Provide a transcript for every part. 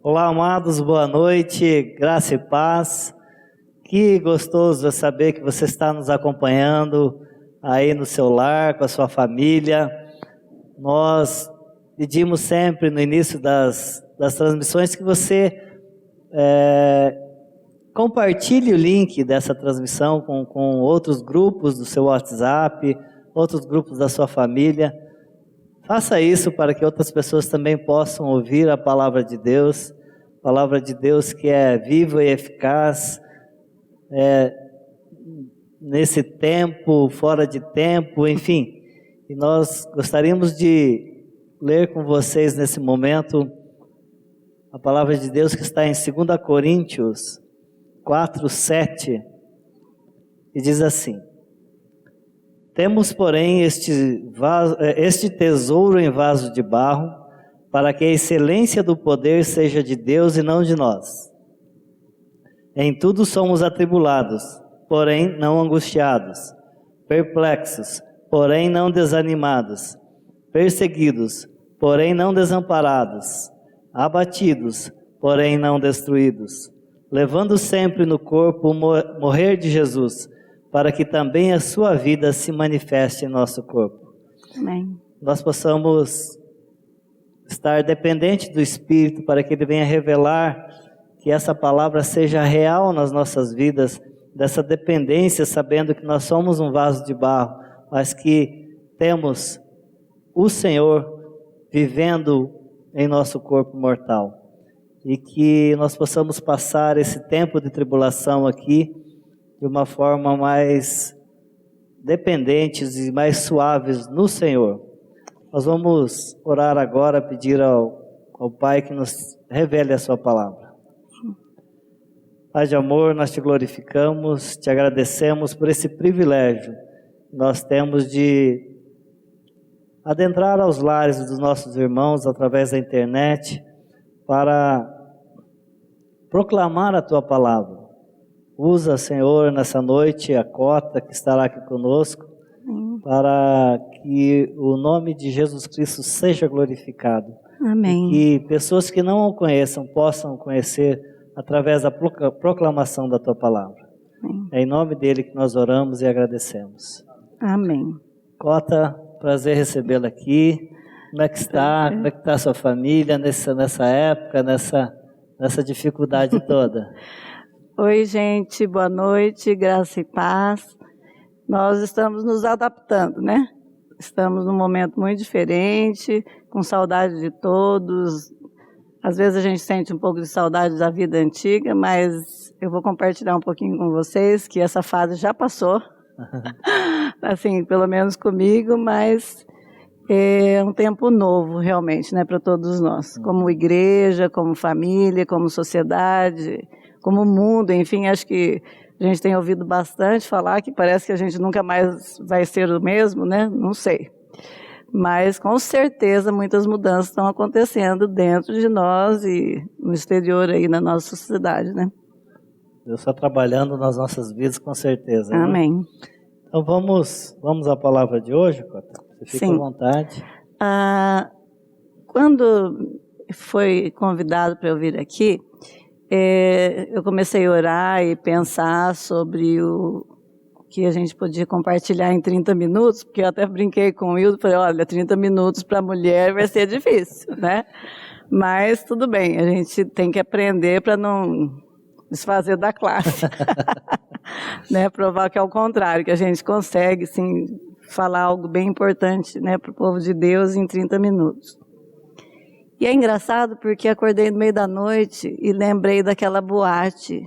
Olá, amados, boa noite, graça e paz. Que gostoso é saber que você está nos acompanhando aí no seu lar, com a sua família. Nós pedimos sempre no início das transmissões que você compartilhe o link dessa transmissão com outros grupos do seu WhatsApp, outros grupos da sua família. Faça isso para que outras pessoas também possam ouvir a palavra de Deus que é viva e eficaz, nesse tempo, fora de tempo, enfim. E nós gostaríamos de ler com vocês nesse momento a palavra de Deus que está em 2 Coríntios 4:7, e diz assim: Temos, porém, este tesouro em vaso de barro, para que a excelência do poder seja de Deus e não de nós. Em tudo somos atribulados, porém não angustiados, perplexos, porém não desanimados, perseguidos, porém não desamparados, abatidos, porém não destruídos, levando sempre no corpo o morrer de Jesus, para que também a sua vida se manifeste em nosso corpo. Amém. Nós possamos estar dependentes do Espírito para que Ele venha revelar que essa palavra seja real nas nossas vidas, dessa dependência, sabendo que nós somos um vaso de barro, mas que temos o Senhor vivendo em nosso corpo mortal. E que nós possamos passar esse tempo de tribulação aqui de uma forma mais dependentes e mais suaves no Senhor. Nós vamos orar agora, pedir ao Pai que nos revele a sua palavra. Pai de amor, nós te glorificamos, te agradecemos por esse privilégio que nós temos de adentrar aos lares dos nossos irmãos através da internet para proclamar a tua palavra. Usa, Senhor, nessa noite a Cota que estará aqui conosco, para que o nome de Jesus Cristo seja glorificado. Amém. E que pessoas que não o conheçam possam conhecer através da proclamação da tua palavra. Amém. É em nome dele que nós oramos e agradecemos. Amém. Cota, prazer recebê-la aqui. Como é que está? Como é que está a sua família nessa época, nessa dificuldade toda? Oi, gente, boa noite, graça e paz. Nós estamos nos adaptando, né? Estamos num momento muito diferente, com saudade de todos. Às vezes a gente sente um pouco de saudade da vida antiga, mas eu vou compartilhar um pouquinho com vocês que essa fase já passou, assim, pelo menos comigo, mas é um tempo novo realmente, né, para todos nós, como igreja, como família, como sociedade, como mundo, enfim, acho que a gente tem ouvido bastante falar que parece que a gente nunca mais vai ser o mesmo, né? Não sei. Mas, com certeza, muitas mudanças estão acontecendo dentro de nós e no exterior aí na nossa sociedade, né? Deus está trabalhando nas nossas vidas, com certeza. Amém. Né? Então, vamos à palavra de hoje, Cota? Você fica Sim. à vontade. Quando foi convidado para eu vir aqui, eu comecei a orar e pensar sobre o que a gente podia compartilhar em 30 minutos, porque eu até brinquei com o Wildo, falei, olha, 30 minutos para mulher vai ser difícil, né? Mas tudo bem, a gente tem que aprender para não desfazer da classe, né? Provar que é o contrário, que a gente consegue, sim, falar algo bem importante, né, para o povo de Deus em 30 minutos. E é engraçado porque acordei no meio da noite e lembrei daquela boate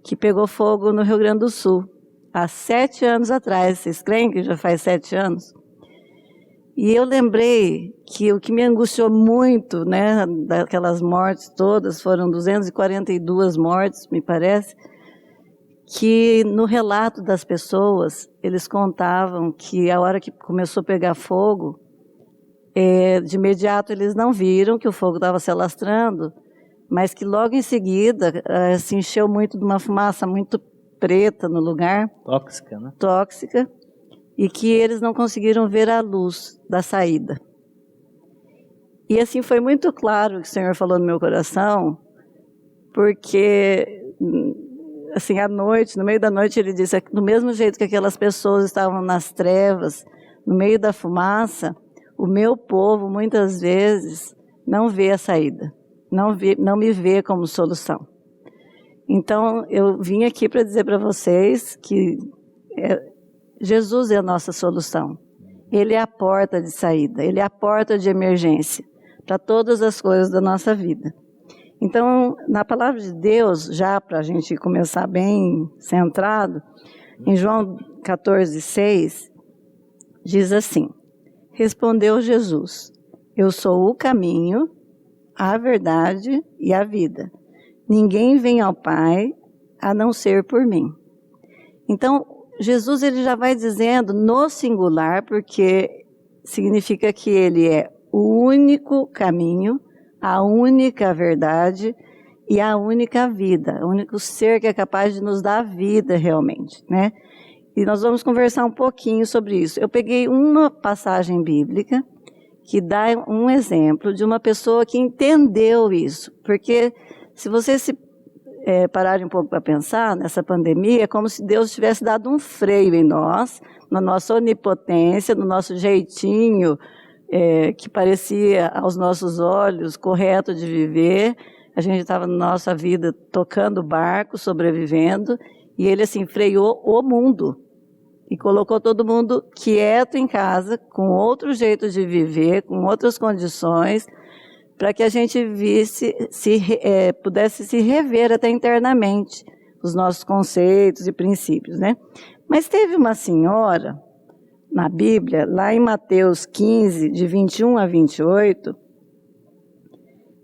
que pegou fogo no Rio Grande do Sul, há 7 anos atrás. Vocês creem que já faz 7 anos? E eu lembrei que o que me angustiou muito, né, daquelas mortes todas, foram 242 mortes, me parece, que no relato das pessoas, eles contavam que a hora que começou a pegar fogo, de imediato eles não viram que o fogo estava se alastrando, mas que logo em seguida se encheu muito de uma fumaça muito preta no lugar. Tóxica, né? Tóxica, e que eles não conseguiram ver a luz da saída. E assim foi muito claro o que o Senhor falou no meu coração, porque assim, à noite, no meio da noite, ele disse, do mesmo jeito que aquelas pessoas estavam nas trevas, no meio da fumaça, o meu povo, muitas vezes, não vê a saída, não me vê como solução. Então, eu vim aqui para dizer para vocês que Jesus é a nossa solução. Ele é a porta de saída, Ele é a porta de emergência para todas as coisas da nossa vida. Então, na palavra de Deus, já para a gente começar bem centrado, em João 14:6, diz assim: respondeu Jesus, eu sou o caminho, a verdade e a vida. Ninguém vem ao Pai a não ser por mim. Então, Jesus ele já vai dizendo no singular, porque significa que Ele é o único caminho, a única verdade e a única vida, o único ser que é capaz de nos dar vida realmente, né? E nós vamos conversar um pouquinho sobre isso. Eu peguei uma passagem bíblica que dá um exemplo de uma pessoa que entendeu isso, porque se vocês se pararem um pouco para pensar, nessa pandemia, é como se Deus tivesse dado um freio em nós, na nossa onipotência, no nosso jeitinho, que parecia aos nossos olhos correto de viver. A gente estava na nossa vida tocando barco, sobrevivendo, e Ele assim freou o mundo e colocou todo mundo quieto em casa, com outro jeito de viver, com outras condições, para que a gente pudesse se rever até internamente os nossos conceitos e princípios, né? Mas teve uma senhora na Bíblia, lá em Mateus 15, de 21 a 28,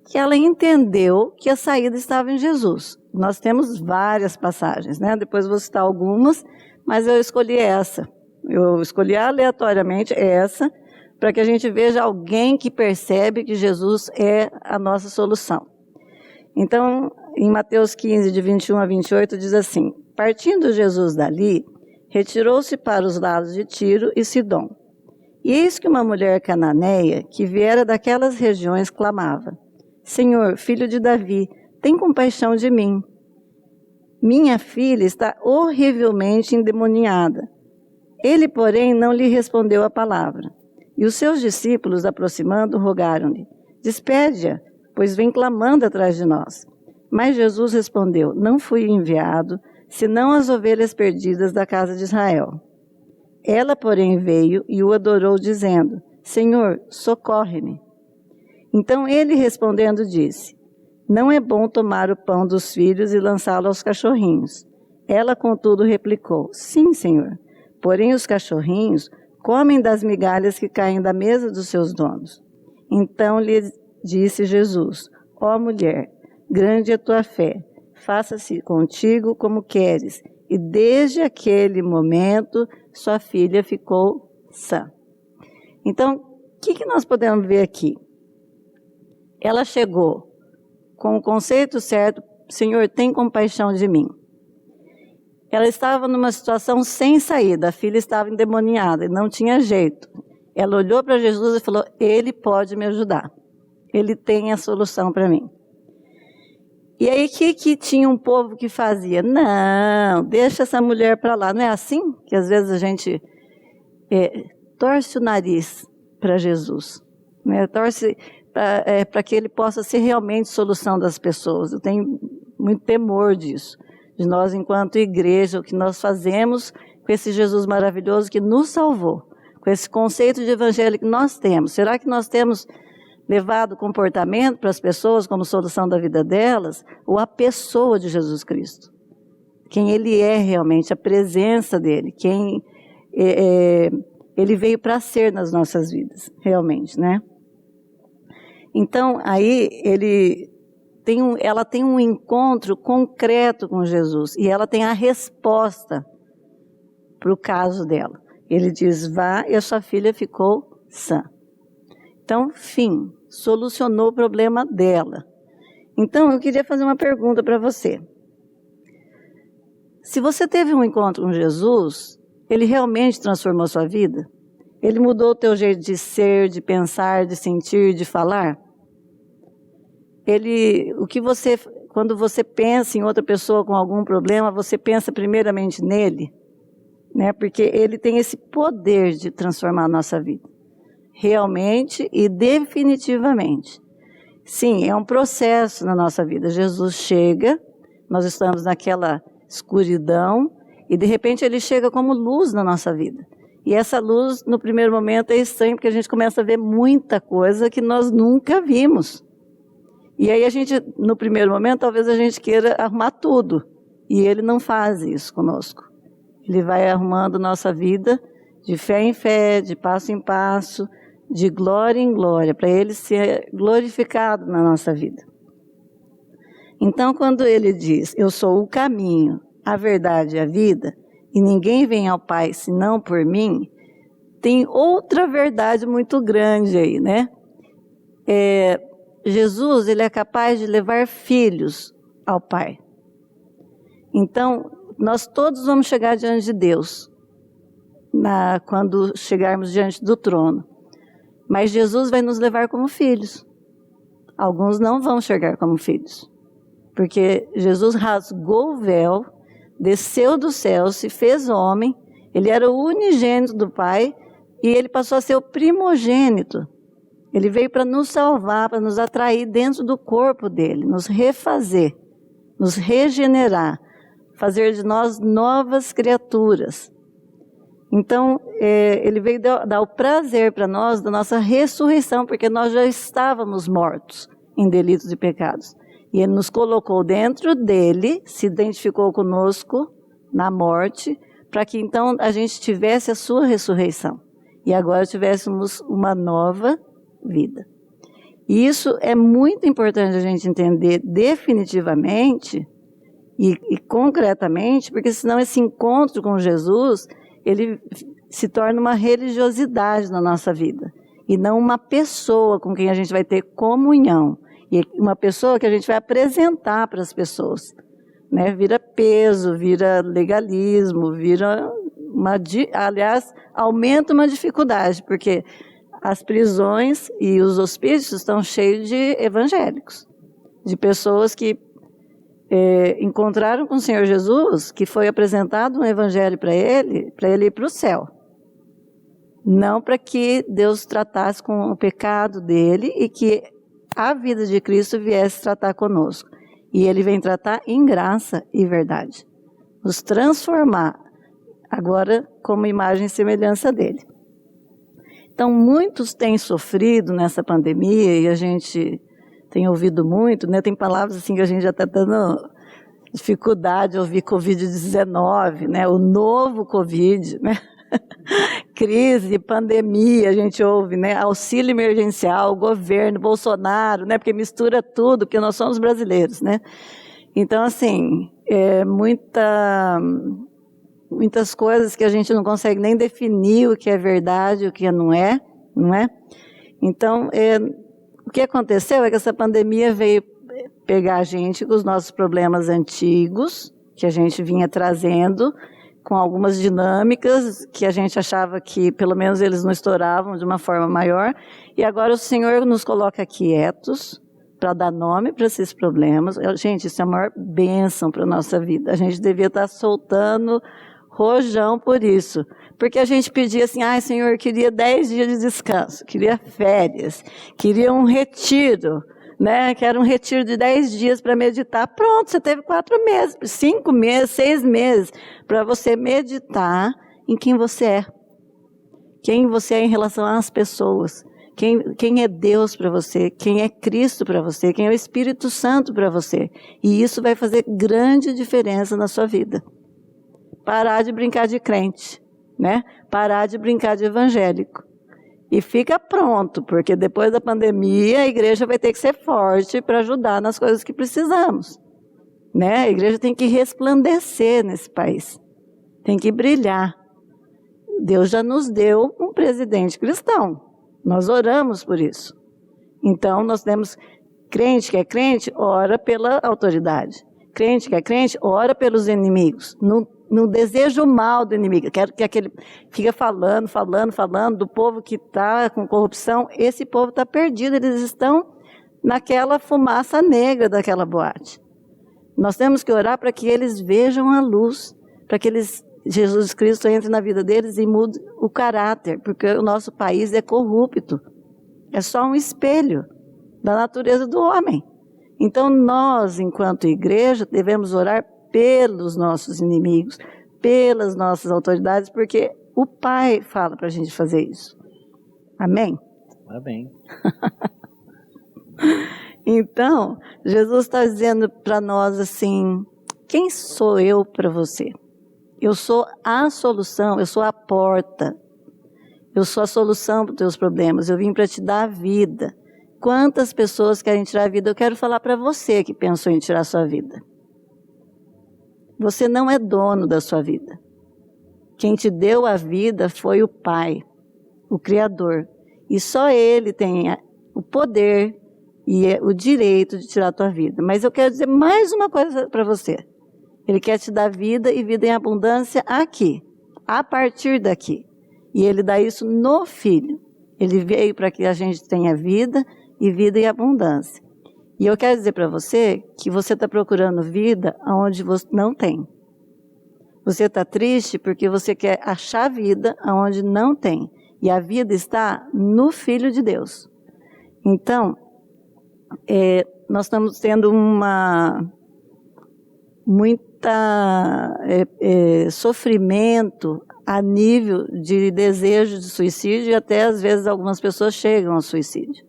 que ela entendeu que a saída estava em Jesus. Nós temos várias passagens, né? Depois vou citar algumas, mas eu escolhi essa. Eu escolhi aleatoriamente essa, para que a gente veja alguém que percebe que Jesus é a nossa solução. Então, em Mateus 15, de 21 a 28, diz assim: partindo Jesus dali, retirou-se para os lados de Tiro e Sidom. E eis que uma mulher cananeia, que viera daquelas regiões, clamava: Senhor, filho de Davi, tem compaixão de mim. Minha filha está horrivelmente endemoniada. Ele, porém, não lhe respondeu a palavra. E os seus discípulos, aproximando, rogaram-lhe: despede-a, pois vem clamando atrás de nós. Mas Jesus respondeu: não fui enviado, senão as ovelhas perdidas da casa de Israel. Ela, porém, veio e o adorou, dizendo: Senhor, socorre-me. Então ele, respondendo, disse: não é bom tomar o pão dos filhos e lançá-lo aos cachorrinhos. Ela, contudo, replicou: sim, Senhor, porém os cachorrinhos comem das migalhas que caem da mesa dos seus donos. Então lhe disse Jesus: ó mulher, grande é a tua fé, faça-se contigo como queres. E desde aquele momento, sua filha ficou sã. Então, o que nós podemos ver aqui? Ela chegou com o conceito certo: Senhor, tem compaixão de mim. Ela estava numa situação sem saída, a filha estava endemoniada e não tinha jeito. Ela olhou para Jesus e falou: Ele pode me ajudar. Ele tem a solução para mim. E aí, o que tinha um povo que fazia? Não, deixa essa mulher para lá. Não é assim que às vezes a gente torce o nariz para Jesus, né? Torce para que Ele possa ser realmente solução das pessoas. Eu tenho muito temor disso, de nós enquanto igreja, o que nós fazemos com esse Jesus maravilhoso que nos salvou, com esse conceito de evangelho que nós temos. Será que nós temos levado comportamento para as pessoas como solução da vida delas, ou a pessoa de Jesus Cristo? Quem Ele é realmente, a presença dEle, quem Ele veio para ser nas nossas vidas, realmente, né? Então, aí, ela tem um encontro concreto com Jesus, e ela tem a resposta para o caso dela. Ele diz: vá, e a sua filha ficou sã. Então, fim, solucionou o problema dela. Então, eu queria fazer uma pergunta para você. Se você teve um encontro com Jesus, Ele realmente transformou sua vida? Ele mudou o teu jeito de ser, de pensar, de sentir, de falar? Quando você pensa em outra pessoa com algum problema, você pensa primeiramente nele, né? Porque ele tem esse poder de transformar a nossa vida, realmente e definitivamente. Sim, é um processo na nossa vida. Jesus chega, nós estamos naquela escuridão, e de repente ele chega como luz na nossa vida. E essa luz, no primeiro momento, é estranho, porque a gente começa a ver muita coisa que nós nunca vimos. E aí no primeiro momento, talvez a gente queira arrumar tudo. E ele não faz isso conosco. Ele vai arrumando nossa vida de fé em fé, de passo em passo, de glória em glória, para ele ser glorificado na nossa vida. Então, quando ele diz, eu sou o caminho, a verdade e a vida, e ninguém vem ao Pai senão por mim, tem outra verdade muito grande aí, né? Jesus, ele é capaz de levar filhos ao Pai. Então, nós todos vamos chegar diante de Deus, quando chegarmos diante do trono. Mas Jesus vai nos levar como filhos. Alguns não vão chegar como filhos. Porque Jesus rasgou o véu, desceu do céu, se fez homem, ele era o unigênito do Pai, e ele passou a ser o primogênito. Ele veio para nos salvar, para nos atrair dentro do corpo dele, nos refazer, nos regenerar, fazer de nós novas criaturas. Então, ele veio dar o prazer para nós da nossa ressurreição, porque nós já estávamos mortos em delitos e pecados. E ele nos colocou dentro dele, se identificou conosco na morte, para que então a gente tivesse a sua ressurreição. E agora tivéssemos uma nova vida. E isso é muito importante a gente entender definitivamente e concretamente, porque senão esse encontro com Jesus, ele se torna uma religiosidade na nossa vida, e não uma pessoa com quem a gente vai ter comunhão, e uma pessoa que a gente vai apresentar para as pessoas, né? Vira peso, vira legalismo, aliás, aumenta uma dificuldade, porque as prisões e os hospícios estão cheios de evangélicos, de pessoas que encontraram com o Senhor Jesus, que foi apresentado um evangelho para ele ir para o céu. Não para que Deus tratasse com o pecado dele e que a vida de Cristo viesse tratar conosco. E ele vem tratar em graça e verdade. Nos transformar, agora como imagem e semelhança dele. Então, muitos têm sofrido nessa pandemia, e a gente tem ouvido muito, né? Tem palavras assim que a gente já está dando dificuldade de ouvir Covid-19, né? O novo Covid, né? Crise, pandemia, a gente ouve, né? Auxílio emergencial, governo, Bolsonaro, né? Porque mistura tudo, porque nós somos brasileiros, né? Então, assim, muitas coisas que a gente não consegue nem definir o que é verdade, o que não é, não é? Então, o que aconteceu é que essa pandemia veio pegar a gente com os nossos problemas antigos, que a gente vinha trazendo, com algumas dinâmicas que a gente achava que, pelo menos, eles não estouravam de uma forma maior, e agora o Senhor nos coloca quietos para dar nome para esses problemas. Gente, isso é a maior bênção para a nossa vida. A gente devia estar soltando rojão por isso. Porque a gente pedia assim, Senhor, eu queria 10 dias de descanso, queria férias, queria um retiro, né? Que era um retiro de 10 dias para meditar. Pronto, você teve 4 meses, 5 meses, 6 meses para você meditar em quem você é. Quem você é em relação às pessoas. Quem é Deus para você, quem é Cristo para você, quem é o Espírito Santo para você. E isso vai fazer grande diferença na sua vida. Parar de brincar de crente, né? Parar de brincar de evangélico. E fica pronto, porque depois da pandemia a igreja vai ter que ser forte para ajudar nas coisas que precisamos, né? A igreja tem que resplandecer nesse país, tem que brilhar. Deus já nos deu um presidente cristão, nós oramos por isso. Então nós temos crente que é crente, ora pela autoridade. Crente que é crente, ora pelos inimigos. no desejo mal do inimigo. Quero que aquele fica falando do povo que está com corrupção. Esse povo está perdido, eles estão naquela fumaça negra daquela boate. Nós temos que orar para que eles vejam a luz, para que Jesus Cristo entre na vida deles e mude o caráter, porque o nosso país é corrupto. É só um espelho da natureza do homem. Então nós, enquanto igreja, devemos orar pelos nossos inimigos, pelas nossas autoridades, porque o Pai fala para a gente fazer isso. Amém? Amém. Então, Jesus está dizendo para nós assim, quem sou eu para você? Eu sou a solução, eu sou a porta. Eu sou a solução para os teus problemas, eu vim para te dar a vida. Quantas pessoas querem tirar a vida? Eu quero falar para você que pensou em tirar a sua vida. Você não é dono da sua vida. Quem te deu a vida foi o Pai, o Criador. E só Ele tem o poder e o direito de tirar a tua vida. Mas eu quero dizer mais uma coisa para você. Ele quer te dar vida e vida em abundância aqui, a partir daqui. E Ele dá isso no Filho. Ele veio para que a gente tenha vida e vida em abundância. E eu quero dizer para você que você está procurando vida onde você não tem. Você está triste porque você quer achar vida onde não tem. E a vida está no Filho de Deus. Então, nós estamos tendo sofrimento a nível de desejo de suicídio e até às vezes algumas pessoas chegam ao suicídio.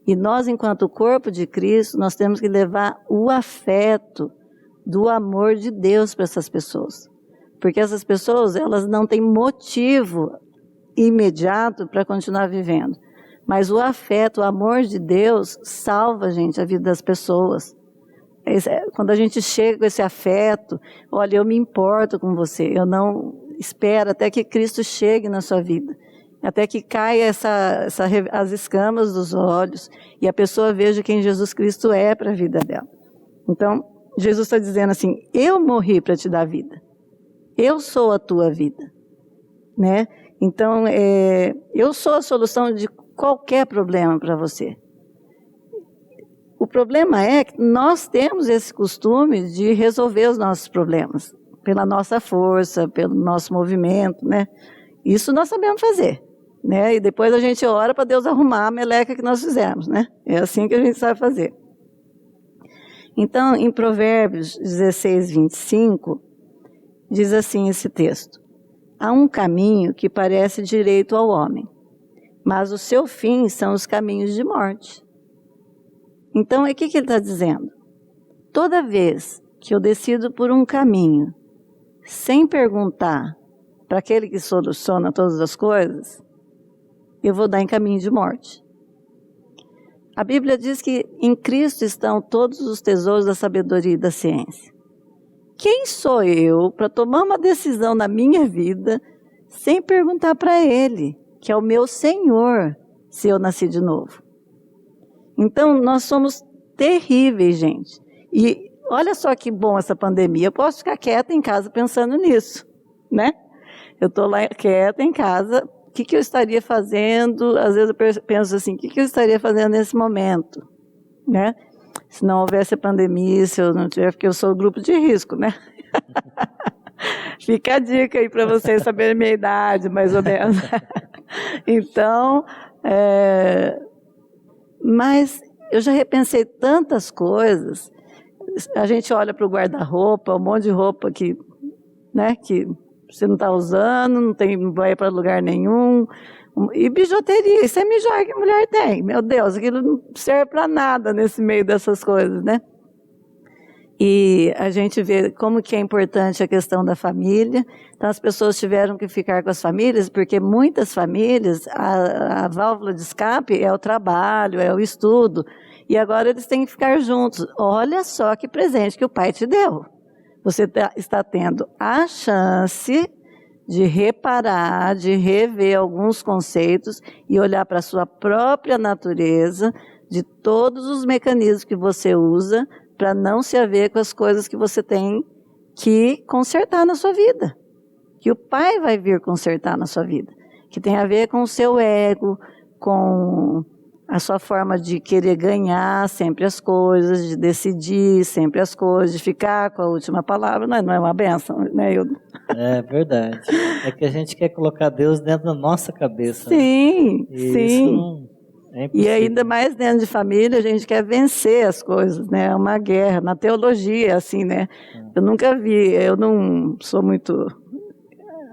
E nós, enquanto corpo de Cristo, nós temos que levar o afeto do amor de Deus para essas pessoas. Porque essas pessoas, elas não têm motivo imediato para continuar vivendo. Mas o afeto, o amor de Deus salva, gente, a vida das pessoas. Quando a gente chega com esse afeto, olha, eu me importo com você, eu não espero até que Cristo chegue na sua vida, até que caia as escamas dos olhos e a pessoa veja quem Jesus Cristo é para a vida dela. Então, Jesus está dizendo assim, eu morri para te dar vida, eu sou a tua vida, né? Então, eu sou a solução de qualquer problema para você. O problema é que nós temos esse costume de resolver os nossos problemas, pela nossa força, pelo nosso movimento, né? Isso nós sabemos fazer, né? E depois a gente ora para Deus arrumar a meleca que nós fizemos, né? É assim que a gente sabe fazer. Então, em Provérbios 16, 25, diz assim esse texto. Há um caminho que parece direito ao homem, mas o seu fim são os caminhos de morte. Então, o que ele está dizendo? Toda vez que eu decido por um caminho, sem perguntar para aquele que soluciona todas as coisas, eu vou dar em caminho de morte. A Bíblia diz que em Cristo estão todos os tesouros da sabedoria e da ciência. Quem sou eu para tomar uma decisão na minha vida sem perguntar para Ele, que é o meu Senhor, se eu nasci de novo? Então, nós somos terríveis, gente. E olha só que bom essa pandemia. Eu posso ficar quieta em casa pensando nisso, né? Eu estou lá quieta em casa, o que eu estaria fazendo? Às vezes eu penso assim, o que eu estaria fazendo nesse momento, né? Se não houvesse a pandemia, se eu não tiver, porque eu sou grupo de risco, né? Fica a dica aí para vocês saberem a minha idade, mais ou menos. Então, mas eu já repensei tantas coisas. A gente olha para o guarda-roupa, um monte de roupa que, né, que você não está usando, não vai para lugar nenhum. E bijuteria, isso é mijar que a mulher tem. Meu Deus, aquilo não serve para nada nesse meio dessas coisas, né? E a gente vê como que é importante a questão da família. Então, as pessoas tiveram que ficar com as famílias, porque muitas famílias, a válvula de escape é o trabalho, é o estudo. E agora eles têm que ficar juntos. Olha só que presente que o Pai te deu. Você está tendo a chance de reparar, de rever alguns conceitos e olhar para a sua própria natureza, de todos os mecanismos que você usa para não se haver com as coisas que você tem que consertar na sua vida, que o Pai vai vir consertar na sua vida, que tem a ver com o seu ego, com a sua forma de querer ganhar sempre as coisas, de decidir sempre as coisas, de ficar com a última palavra. Não é uma bênção, né, Hildo? É verdade. É que a gente quer colocar Deus dentro da nossa cabeça. Sim, E sim. Isso não é impossível. E ainda mais dentro de família, a gente quer vencer as coisas, né? É uma guerra. Na teologia, assim, né? Eu nunca vi, eu não sou muito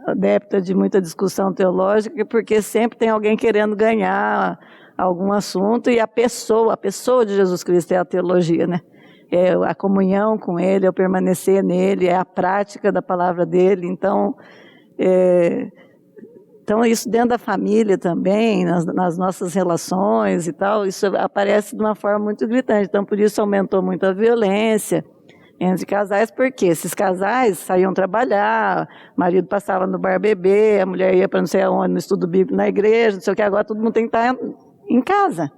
adepta de muita discussão teológica, porque sempre tem alguém querendo ganhar algum assunto, e a pessoa de Jesus Cristo é a teologia, né? É a comunhão com Ele, é o permanecer nele, é a prática da palavra dele. Então, isso dentro da família também, nas nossas relações e tal, isso aparece de uma forma muito gritante. Então, por isso aumentou muito a violência entre casais, porque esses casais saíam trabalhar, o marido passava no bar beber, a mulher ia para não sei aonde, no estudo bíblico na igreja, não sei o que, agora todo mundo tem que estar em casa.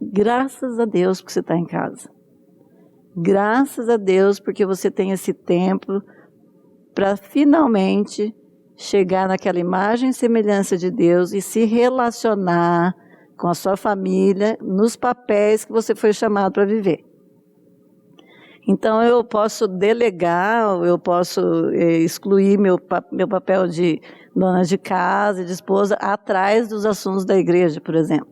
Graças a Deus porque você está em casa. Graças a Deus porque você tem esse tempo para finalmente chegar naquela imagem e semelhança de Deus e se relacionar com a sua família nos papéis que você foi chamado para viver. Então eu posso delegar, eu posso excluir meu papel de dona de casa, de esposa, atrás dos assuntos da igreja, por exemplo.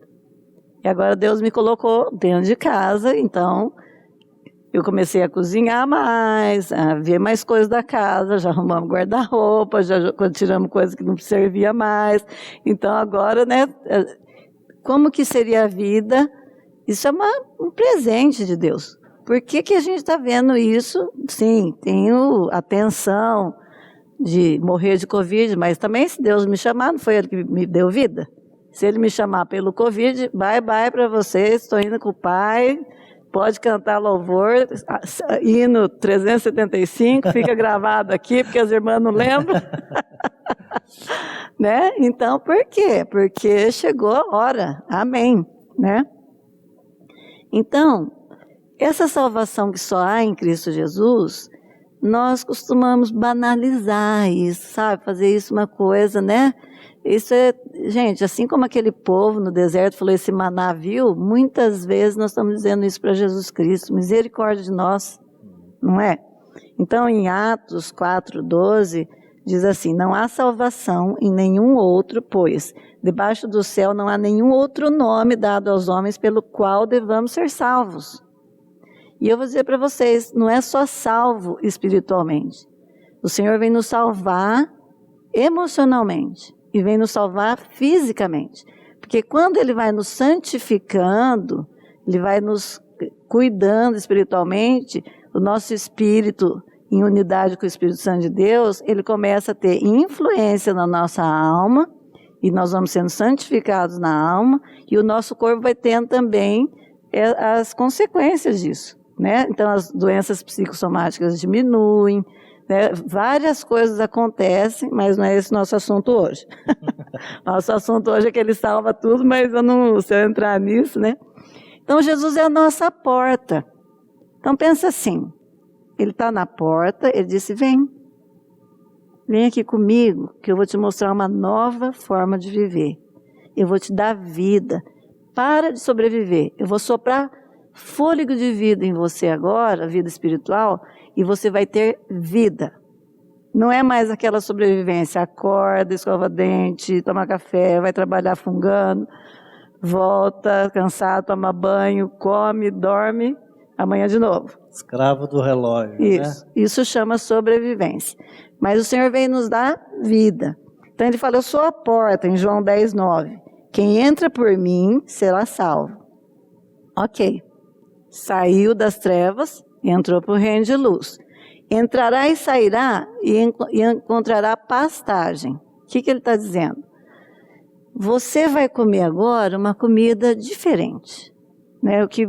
E agora Deus me colocou dentro de casa, então eu comecei a cozinhar mais, a ver mais coisas da casa, já arrumamos guarda-roupa, já tiramos coisas que não servia mais. Então agora, né, como que seria a vida? Isso é um presente de Deus. Por que a gente está vendo isso? Sim, tenho a tensão de morrer de Covid, mas também se Deus me chamar, não foi Ele que me deu vida? Se Ele me chamar pelo Covid, bye para vocês, estou indo com o Pai, pode cantar louvor, hino 375, fica gravado aqui, porque as irmãs não lembram. Né? Então, por quê? Porque chegou a hora, amém, né? Então, essa salvação que só há em Cristo Jesus, nós costumamos banalizar isso, sabe? Fazer isso uma coisa, né? Isso é, gente, assim como aquele povo no deserto falou, esse maná viu, muitas vezes nós estamos dizendo isso para Jesus Cristo, misericórdia de nós, não é? Então, em Atos 4:12, diz assim, não há salvação em nenhum outro, pois debaixo do céu não há nenhum outro nome dado aos homens pelo qual devamos ser salvos. E eu vou dizer para vocês, não é só salvo espiritualmente. O Senhor vem nos salvar emocionalmente e vem nos salvar fisicamente. Porque quando Ele vai nos santificando, Ele vai nos cuidando espiritualmente, o nosso espírito, em unidade com o Espírito Santo de Deus, ele começa a ter influência na nossa alma, e nós vamos sendo santificados na alma, e o nosso corpo vai tendo também as consequências disso. Né? Então, as doenças psicossomáticas diminuem, né? Várias coisas acontecem, mas não é esse nosso assunto hoje. Nosso assunto hoje é que Ele salva tudo, mas se eu entrar nisso, né? Então, Jesus é a nossa porta. Então, pensa assim, Ele está na porta, Ele disse, vem aqui comigo, que eu vou te mostrar uma nova forma de viver. Eu vou te dar vida. Para de sobreviver. Eu vou soprar fôlego de vida em você agora, vida espiritual, e você vai ter vida. Não é mais aquela sobrevivência, acorda, escova dente, toma café, vai trabalhar fungando, volta, cansado, toma banho, come, dorme, amanhã de novo. Escravo do relógio, isso, né? Isso chama sobrevivência. Mas o Senhor veio nos dar vida. Então Ele fala, eu sou a porta, em João 10:9. Quem entra por mim será salvo. Ok. Saiu das trevas e entrou para o reino de luz. Entrará e sairá e encontrará pastagem. O que Ele está dizendo? Você vai comer agora uma comida diferente. Né? O que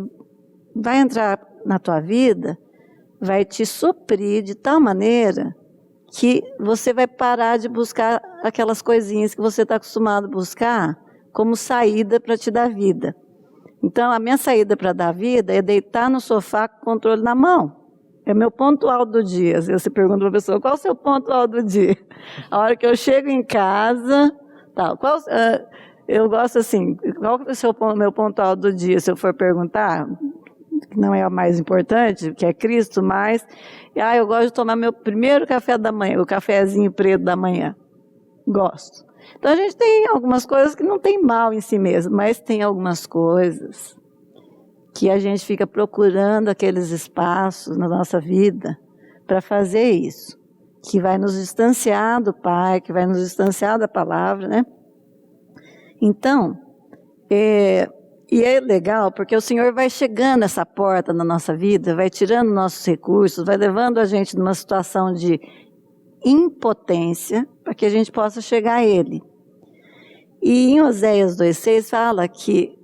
vai entrar na tua vida vai te suprir de tal maneira que você vai parar de buscar aquelas coisinhas que você está acostumado a buscar como saída para te dar vida. Então, a minha saída para dar vida é deitar no sofá com o controle na mão. É meu ponto alto do dia. Você pergunta para a pessoa, qual é o seu ponto alto do dia? A hora que eu chego em casa, tal. Eu gosto assim, qual é o meu ponto alto do dia? Se eu for perguntar, que não é o mais importante, que é Cristo, mas eu gosto de tomar meu primeiro café da manhã, o cafezinho preto da manhã. Gosto. Então a gente tem algumas coisas que não tem mal em si mesmo, mas tem algumas coisas que a gente fica procurando aqueles espaços na nossa vida para fazer isso, que vai nos distanciar do Pai, que vai nos distanciar da palavra, né? Então, e é legal porque o Senhor vai chegando essa porta na nossa vida, vai tirando nossos recursos, vai levando a gente numa situação de impotência para que a gente possa chegar a Ele. E em Oséias 2,6 fala que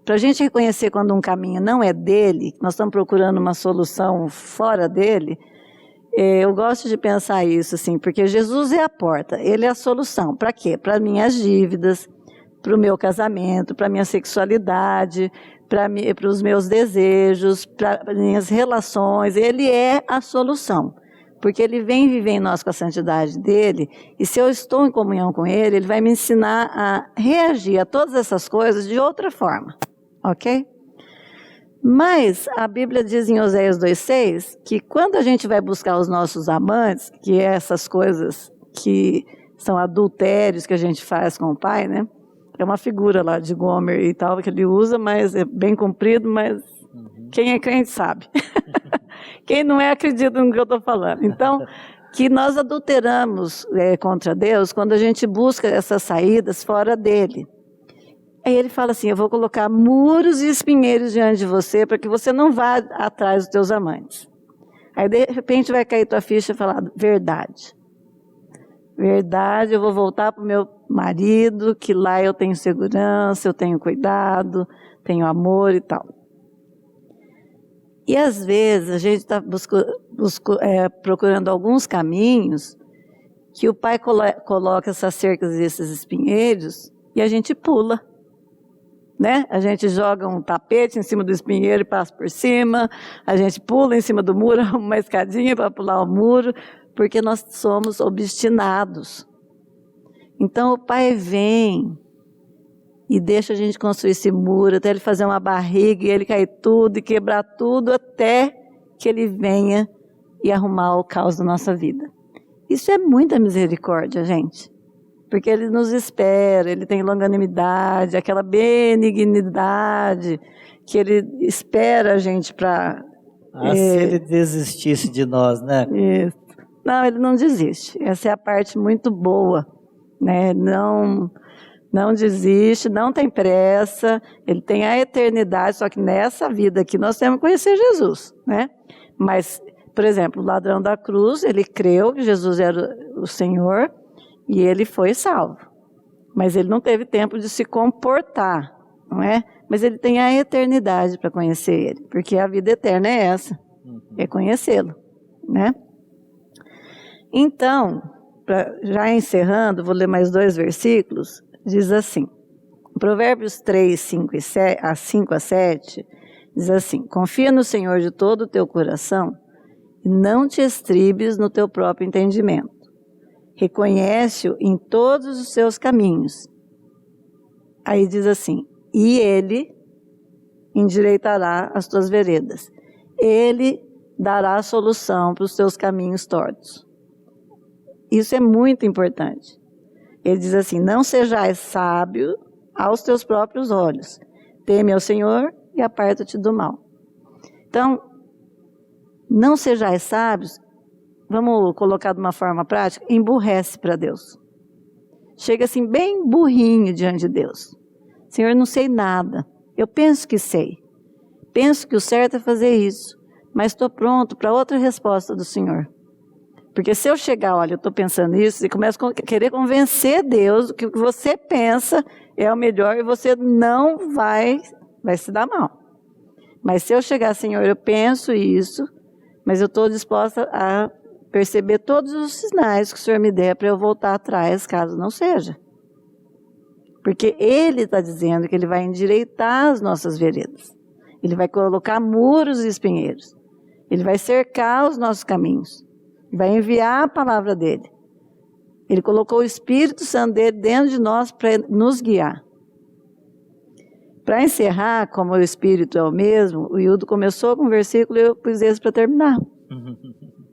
para a gente reconhecer quando um caminho não é dele, nós estamos procurando uma solução fora dele, eu gosto de pensar isso assim, porque Jesus é a porta, Ele é a solução. Para quê? Para minhas dívidas, para o meu casamento, para a minha sexualidade, para os meus desejos, para minhas relações. Ele é a solução, porque Ele vem viver em nós com a santidade dEle, e se eu estou em comunhão com Ele, Ele vai me ensinar a reagir a todas essas coisas de outra forma. Ok? Mas a Bíblia diz em Oséias 2,6 que quando a gente vai buscar os nossos amantes, que é essas coisas que são adultérios que a gente faz com o pai, né? É uma figura lá de Gomer e tal que ele usa, mas é bem comprido, mas quem é crente sabe. Quem não é acredita no que eu estou falando. Então, que nós adulteramos contra Deus quando a gente busca essas saídas fora dele. Aí ele fala assim, eu vou colocar muros e espinheiros diante de você para que você não vá atrás dos teus amantes. Aí de repente vai cair tua ficha e falar, verdade. Verdade, eu vou voltar para o meu marido, que lá eu tenho segurança, eu tenho cuidado, tenho amor e tal. E às vezes a gente está procurando alguns caminhos que o pai coloca essas cercas e esses espinheiros e a gente pula. Né? A gente joga um tapete em cima do espinheiro e passa por cima, a gente pula em cima do muro, uma escadinha para pular o muro, porque nós somos obstinados. Então o pai vem e deixa a gente construir esse muro, até ele fazer uma barriga e ele cair tudo e quebrar tudo, até que ele venha e arrumar o caos da nossa vida. Isso é muita misericórdia, gente. Porque ele nos espera, ele tem longanimidade, aquela benignidade que ele espera a gente para... Se ele desistisse de nós, né? Isso. Não, ele não desiste. Essa é a parte muito boa, né? Não desiste, não tem pressa, ele tem a eternidade, só que nessa vida aqui nós temos que conhecer Jesus, né? Mas, por exemplo, o ladrão da cruz, ele creu que Jesus era o Senhor, e ele foi salvo. Mas ele não teve tempo de se comportar, não é? Mas ele tem a eternidade para conhecer ele, porque a vida eterna é essa, é conhecê-lo, né? Então, já encerrando, vou ler mais 2 versículos, diz assim, Provérbios 3, 5 a 7, diz assim, confia no Senhor de todo o teu coração e não te estribes no teu próprio entendimento. Reconhece-o em todos os seus caminhos. Aí diz assim, e ele endireitará as tuas veredas. Ele dará a solução para os teus caminhos tortos. Isso é muito importante. Ele diz assim, não sejais sábio aos teus próprios olhos. Teme ao Senhor e aparta-te do mal. Então, não sejais sábios, vamos colocar de uma forma prática, emburrece para Deus. Chega assim bem burrinho diante de Deus. Senhor, eu não sei nada. Eu penso que sei. Penso que o certo é fazer isso. Mas estou pronto para outra resposta do Senhor. Porque se eu chegar, olha, eu estou pensando isso, e começo a querer convencer Deus que o que você pensa é o melhor e você não vai se dar mal. Mas se eu chegar, Senhor, eu penso isso, mas eu estou disposta a perceber todos os sinais que o Senhor me der para eu voltar atrás, caso não seja. Porque Ele está dizendo que Ele vai endireitar as nossas veredas. Ele vai colocar muros e espinheiros. Ele vai cercar os nossos caminhos. Vai enviar a palavra dele. Ele colocou o Espírito Santo dele dentro de nós para nos guiar. Para encerrar, como o Espírito é o mesmo, o Hildo começou com um versículo e eu pus esse para terminar.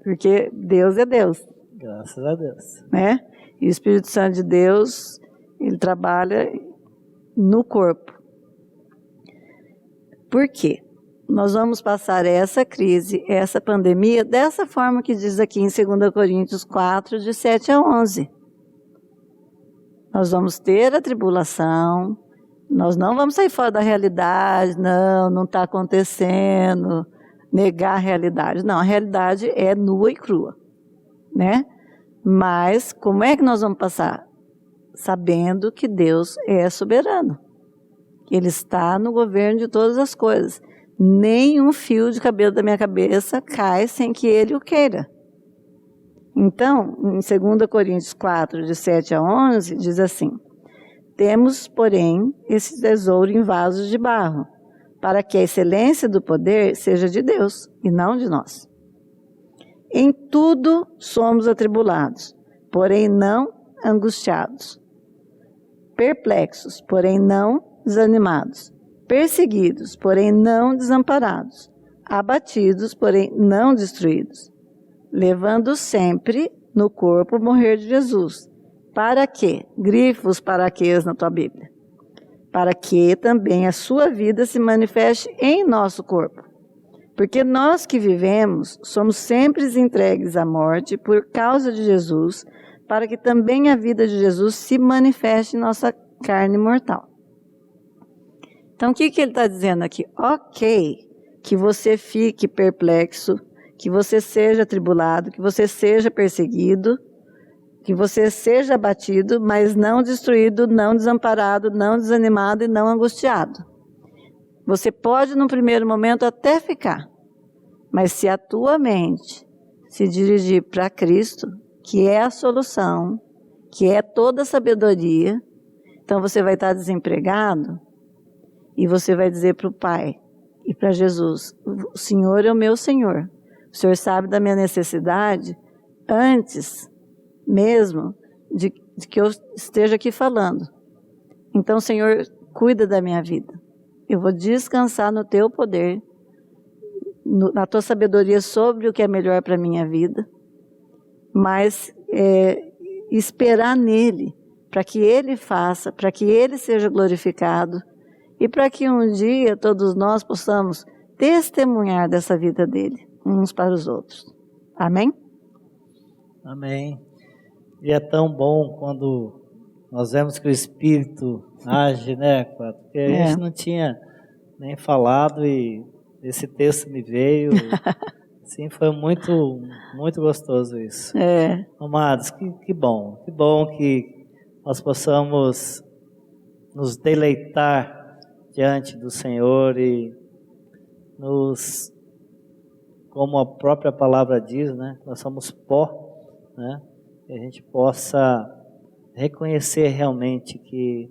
Porque Deus é Deus. Graças a Deus. Né? E o Espírito Santo de Deus, ele trabalha no corpo. Por quê? Nós vamos passar essa crise, essa pandemia, dessa forma que diz aqui em 2 Coríntios 4, de 7 a 11. Nós vamos ter a tribulação, nós não vamos sair fora da realidade, não está acontecendo, negar a realidade. Não, a realidade é nua e crua, né? Mas como é que nós vamos passar? Sabendo que Deus é soberano. Ele está no governo de todas as coisas. Nenhum fio de cabelo da minha cabeça cai sem que Ele o queira. Então, em 2 Coríntios 4, de 7 a 11, diz assim: temos, porém, esse tesouro em vasos de barro, para que a excelência do poder seja de Deus e não de nós. Em tudo somos atribulados, porém não angustiados. Perplexos, porém não desanimados. Perseguidos, porém não desamparados. Abatidos, porém não destruídos. Levando sempre no corpo o morrer de Jesus. Para quê? Grifa os paraquês na tua Bíblia. Para que também a sua vida se manifeste em nosso corpo. Porque nós que vivemos somos sempre entregues à morte por causa de Jesus, para que também a vida de Jesus se manifeste em nossa carne mortal. Então, o que ele está dizendo aqui? Ok, que você fique perplexo, que você seja atribulado, que você seja perseguido, que você seja abatido, mas não destruído, não desamparado, não desanimado e não angustiado. Você pode, no primeiro momento, até ficar, mas se a tua mente se dirigir para Cristo, que é a solução, que é toda a sabedoria, então você vai estar desempregado e você vai dizer para o Pai e para Jesus: o Senhor é o meu Senhor, o Senhor sabe da minha necessidade antes mesmo de que eu esteja aqui falando. Então, Senhor, cuida da minha vida. Eu vou descansar no teu poder, na tua sabedoria sobre o que é melhor para a minha vida, mas esperar nele, para que ele faça, para que ele seja glorificado e para que um dia todos nós possamos testemunhar dessa vida dele, uns para os outros. Amém? Amém. E é tão bom quando nós vemos que o Espírito age, né? Porque a gente não tinha nem falado e esse texto me veio. Sim, foi muito, muito gostoso isso. Amados, que bom que nós possamos nos deleitar diante do Senhor e nos, como a própria palavra diz, né? Nós somos pó, né? Que a gente possa reconhecer realmente que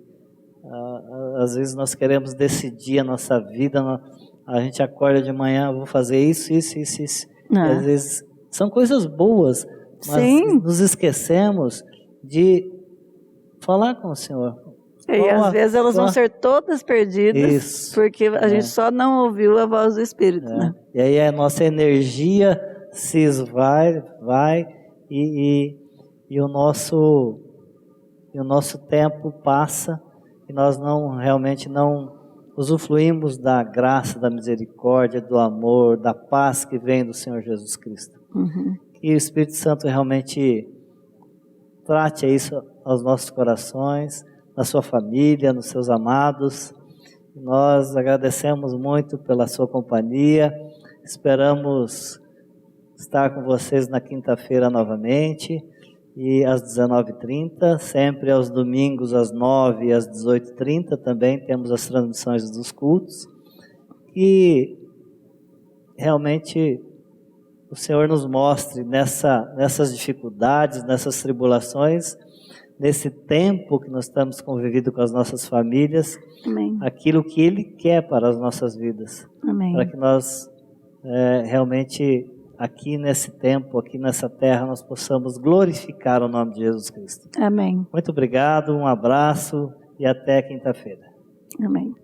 às vezes nós queremos decidir a nossa vida, a gente acorda de manhã, vou fazer isso. E às vezes são coisas boas, mas nos esquecemos de falar com o Senhor. E às vezes elas vão ser todas perdidas, porque a gente só não ouviu a voz do Espírito. Né? E aí a nossa energia se esvai, e o nosso tempo passa e nós realmente não usufruímos da graça, da misericórdia, do amor, da paz que vem do Senhor Jesus Cristo. Que o Espírito Santo realmente trate isso aos nossos corações, na sua família, nos seus amados. Nós agradecemos muito pela sua companhia, esperamos estar com vocês na quinta-feira novamente, e às 19h30, sempre aos domingos às 9h e às 18h30 também temos as transmissões dos cultos, e realmente o Senhor nos mostre nessas dificuldades, nessas tribulações, nesse tempo que nós estamos convivendo com as nossas famílias, Amém. Aquilo que Ele quer para as nossas vidas, Amém. para que nós realmente aqui nesse tempo, aqui nessa terra, nós possamos glorificar o nome de Jesus Cristo. Amém. Muito obrigado, um abraço e até quinta-feira. Amém.